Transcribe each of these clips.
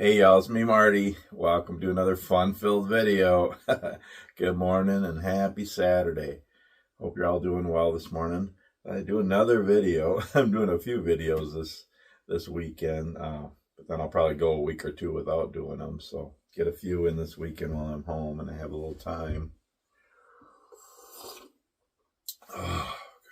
Hey y'all, it's me Marty. Welcome to another fun-filled video. Good morning and happy Saturday. Hope you're all doing well this morning. I do another video. I'm doing a few videos this weekend, but then I'll probably go a week or two without doing them. So get a few in this weekend while I'm home and I have a little time.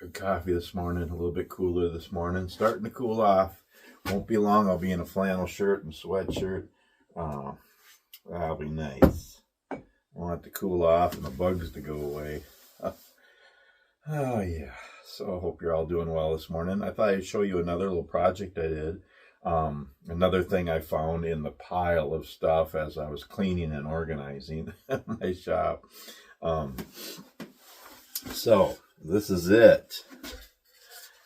Good coffee this morning, a little bit cooler this morning. Starting to cool off. Won't be long. I'll be in a flannel shirt and sweatshirt. That'll be nice. I want it to cool off and the bugs to go away. Oh yeah. So I hope you're all doing well this morning. I thought I'd show you another little project I did. Another thing I found in the pile of stuff as I was cleaning and organizing my shop. So this is it.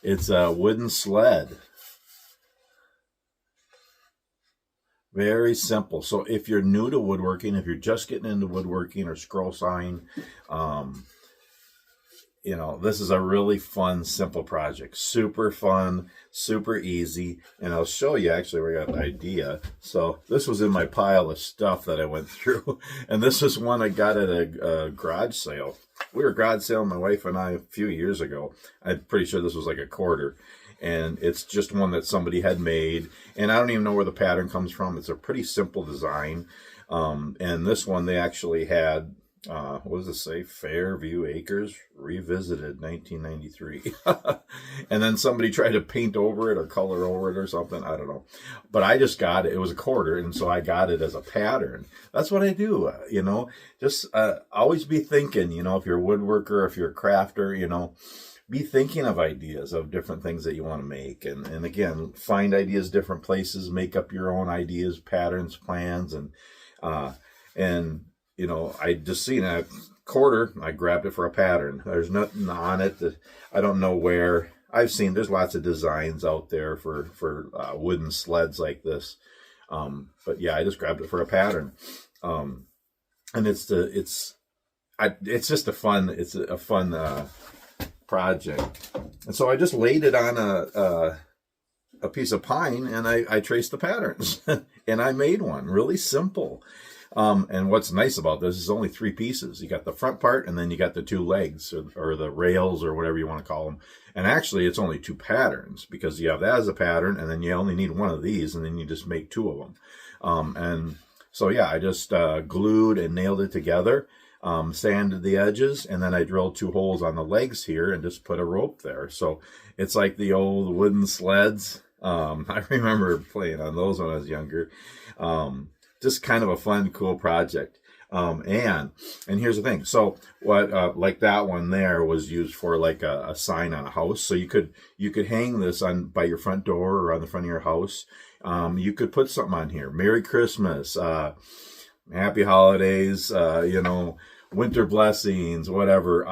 It's a wooden sled. Very simple. So if you're new to woodworking, if you're just getting into woodworking or scroll sawing, this is a really fun, simple project. Super fun, super easy. And I'll show you actually where I got the idea. So this was in my pile of stuff that I went through. And this is one I got at a garage sale. We were garage sailing, my wife and I, a few years ago. I'm pretty sure this was like a quarter. And it's just one that somebody had made. And I don't even know where the pattern comes from. It's a pretty simple design. And this one, they actually had, what does it say? Fairview Acres Revisited, 1993. And then somebody tried to paint over it or color over it or something. I don't know. But I just got it. It was a quarter. And so I got it as a pattern. That's what I do, Just always be thinking, if you're a woodworker, if you're a crafter, be thinking of ideas of different things that you want to make. And again, find ideas different places, make up your own ideas, patterns, plans. I just seen a quarter, I grabbed it for a pattern. There's nothing on it that I don't know where. I've seen there's lots of designs out there for wooden sleds like this. But yeah, I just grabbed it for a pattern. And it's just a fun project. And so I just laid it on a piece of pine and I traced the patterns and I made one really simple. And what's nice about this is only 3 pieces. You got the front part and then you got the 2 legs or the rails or whatever you want to call them. And actually it's only 2 patterns because you have that as a pattern and then you only need one of these and then you just make 2 of them. And so yeah, I just glued and nailed it together. Sanded the edges, and then I drilled 2 holes on the legs here and just put a rope there. So it's like the old wooden sleds. I remember playing on those when I was younger. Just kind of a fun, cool project. And here's the thing. So what, like that one there was used for like a sign on a house. So you could hang this on by your front door or on the front of your house. You could put something on here. Merry Christmas, Happy Holidays, winter blessings, whatever.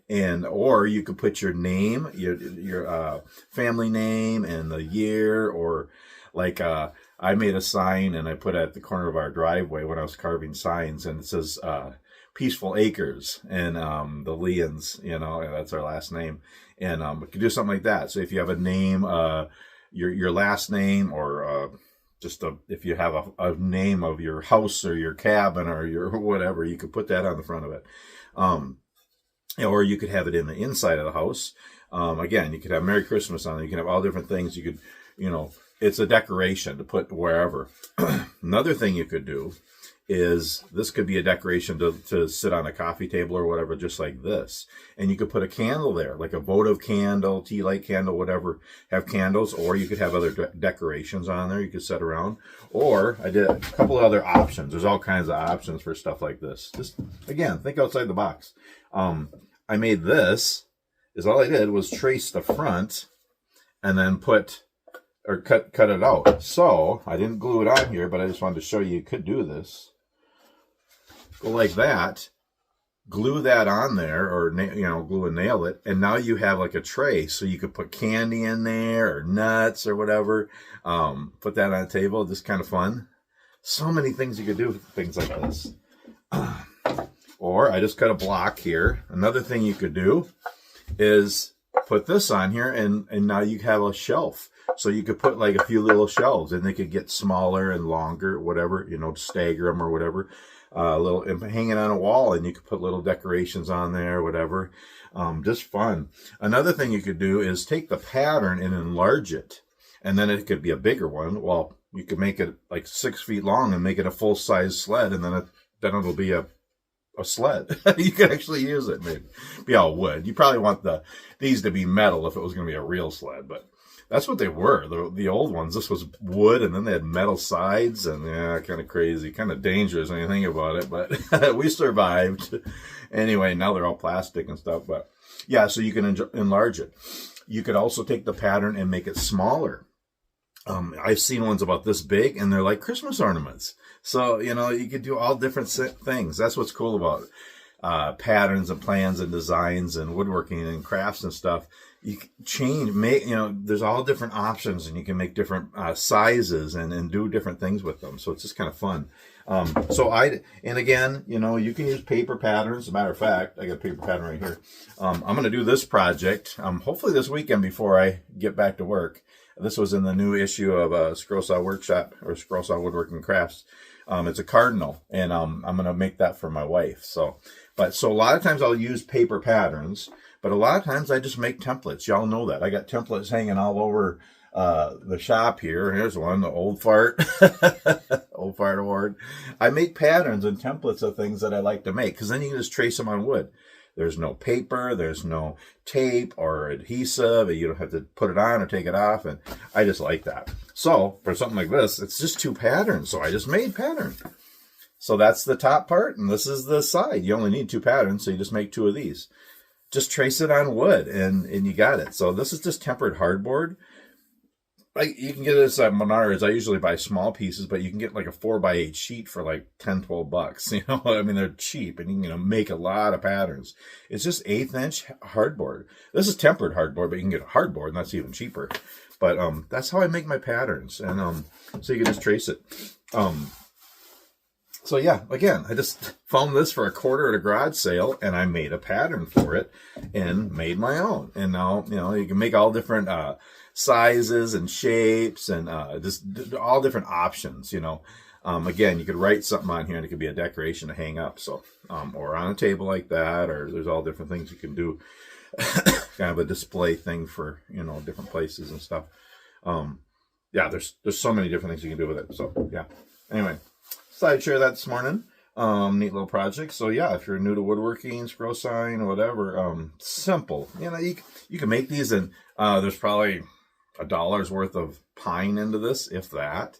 Or you could put your name, your family name and the year, or like, I made a sign and I put it at the corner of our driveway when I was carving signs, and it says, Peaceful Acres, and, the Leons, that's our last name. And, we could do something like that. So if you have a name, your last name, or, if you have a name of your house or your cabin or your whatever, you could put that on the front of it. Or you could have it in the inside of the house. Again, you could have Merry Christmas on it. You can have all different things. You could, it's a decoration to put wherever. Another thing you could do is this could be a decoration to sit on a coffee table or whatever, just like this. And you could put a candle there, like a votive candle, tea light candle, whatever, have candles, or you could have other decorations on there you could set around. Or I did a couple of other options. There's all kinds of options for stuff like this. Just, again, think outside the box. I made this, all I did was trace the front and then cut it out. So I didn't glue it on here, but I just wanted to show you could do this. Go like that, glue that on there, or glue and nail it, and now you have like a tray, so you could put candy in there or nuts or whatever. Put that on a table, just kind of fun. So many things you could do with things like this. Or I just cut a block here. Another thing you could do is put this on here, and now you have a shelf. So you could put like a few little shelves, and they could get smaller and longer, whatever, you know, to stagger them or whatever. Little hanging on a wall, and you could put little decorations on there, whatever. Just fun. Another thing you could do is take the pattern and enlarge it, and then it could be a bigger one. Well, you could make it like 6 feet long and make it a full-size sled, and then it'll be a sled. You could actually use it, maybe. Be all wood. You probably want these to be metal if it was going to be a real sled, but that's what they were. The old ones, this was wood, and then they had metal sides, and yeah, kind of crazy, kind of dangerous when you think about it, but we survived. Anyway, now they're all plastic and stuff, but yeah, so you can enlarge it. You could also take the pattern and make it smaller. I've seen ones about this big, and they're like Christmas ornaments. So, you know, you could do all different things. That's what's cool about patterns and plans and designs and woodworking and crafts and stuff. You can there's all different options, and you can make different sizes and do different things with them. So it's just kind of fun. And again, you know, you can use paper patterns. As a matter of fact, I got a paper pattern right here. I'm going to do this project, hopefully this weekend before I get back to work. This was in the new issue of Scroll Saw Workshop, or Scroll Saw Woodworking Crafts. It's a cardinal, and I'm going to make that for my wife. So a lot of times I'll use paper patterns, but a lot of times I just make templates. Y'all know that. I got templates hanging all over the shop here. Here's one, the Old Fart, Old Fart Award. I make patterns and templates of things that I like to make, because then you can just trace them on wood. There's no paper, there's no tape or adhesive. You don't have to put it on or take it off, and I just like that. So for something like this, it's just 2 patterns, so I just made pattern. So that's the top part, and this is the side. You only need 2 patterns, so you just make 2 of these. Just trace it on wood, and you got it. So this is just tempered hardboard. Like, you can get this at Menards. I usually buy small pieces, but you can get like a 4x8 sheet for like $10-12. You know, I mean, they're cheap, and you can make a lot of patterns. It's just 1/8 inch hardboard. This is tempered hardboard, but you can get a hardboard, and that's even cheaper. But that's how I make my patterns, and so you can just trace it. So yeah, again, I just found this for $1 at a garage sale, and I made a pattern for it and made my own. And now, you know, you can make all different sizes and shapes, and just all different options, you know. Again, you could write something on here, and it could be a decoration to hang up, so or on a table like that, or there's all different things you can do. Kind of a display thing for, you know, different places and stuff. Yeah, there's so many different things you can do with it. So yeah. Anyway, so I'd share that this morning. Neat little project. So yeah, if you're new to woodworking, scroll sign, or whatever, simple. You know, you can make these, and there's probably $1 worth of pine into this, if that.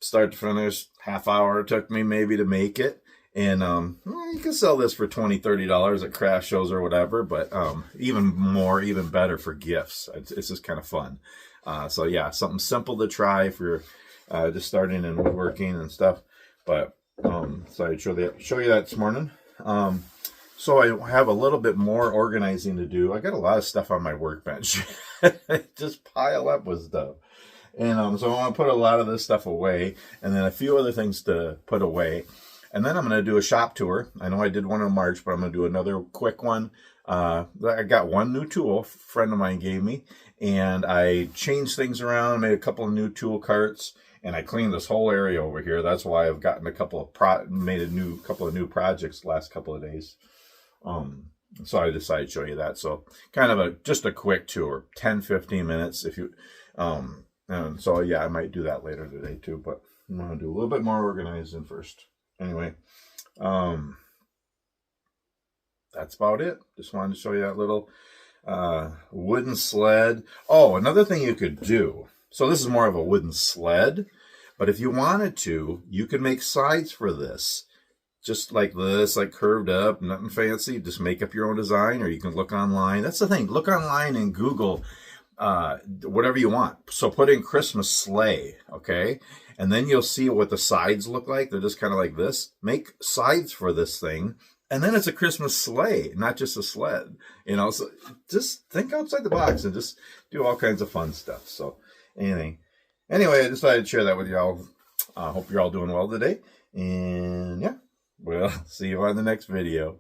Start to finish, half hour it took me maybe to make it. And you can sell this for $20-30 at craft shows or whatever, but even better for gifts. It's just kind of fun. So yeah, something simple to try if you're just starting in woodworking and stuff. But so I'd show you that this morning. So I have a little bit more organizing to do. I got a lot of stuff on my workbench. Just pile up with stuff. And so I want to put a lot of this stuff away, and then a few other things to put away. And then I'm going to do a shop tour. I know I did one in March, but I'm going to do another quick one. I got one new tool a friend of mine gave me, and I changed things around, made a couple of new tool carts, and I cleaned this whole area over here. That's why I've gotten a couple of couple of new projects the last couple of days. So I decided to show you that. So kind of just a quick tour, 10-15 minutes if you and so yeah, I might do that later today too, but I'm going to do a little bit more organizing first. Anyway, that's about it. Just wanted to show you that little wooden sled. Oh, another thing you could do. So this is more of a wooden sled, but if you wanted to, you could make sides for this. Just like this, like curved up, nothing fancy. Just make up your own design, or you can look online. That's the thing. Look online and Google whatever you want. So put in Christmas sleigh, okay? And then you'll see what the sides look like. They're just kind of like this. Make sides for this thing, and then it's a Christmas sleigh, not just a sled. You know, so just think outside the box and just do all kinds of fun stuff. So anyway, I decided to share that with y'all. Hope you're all doing well today. And yeah, we'll see you on the next video.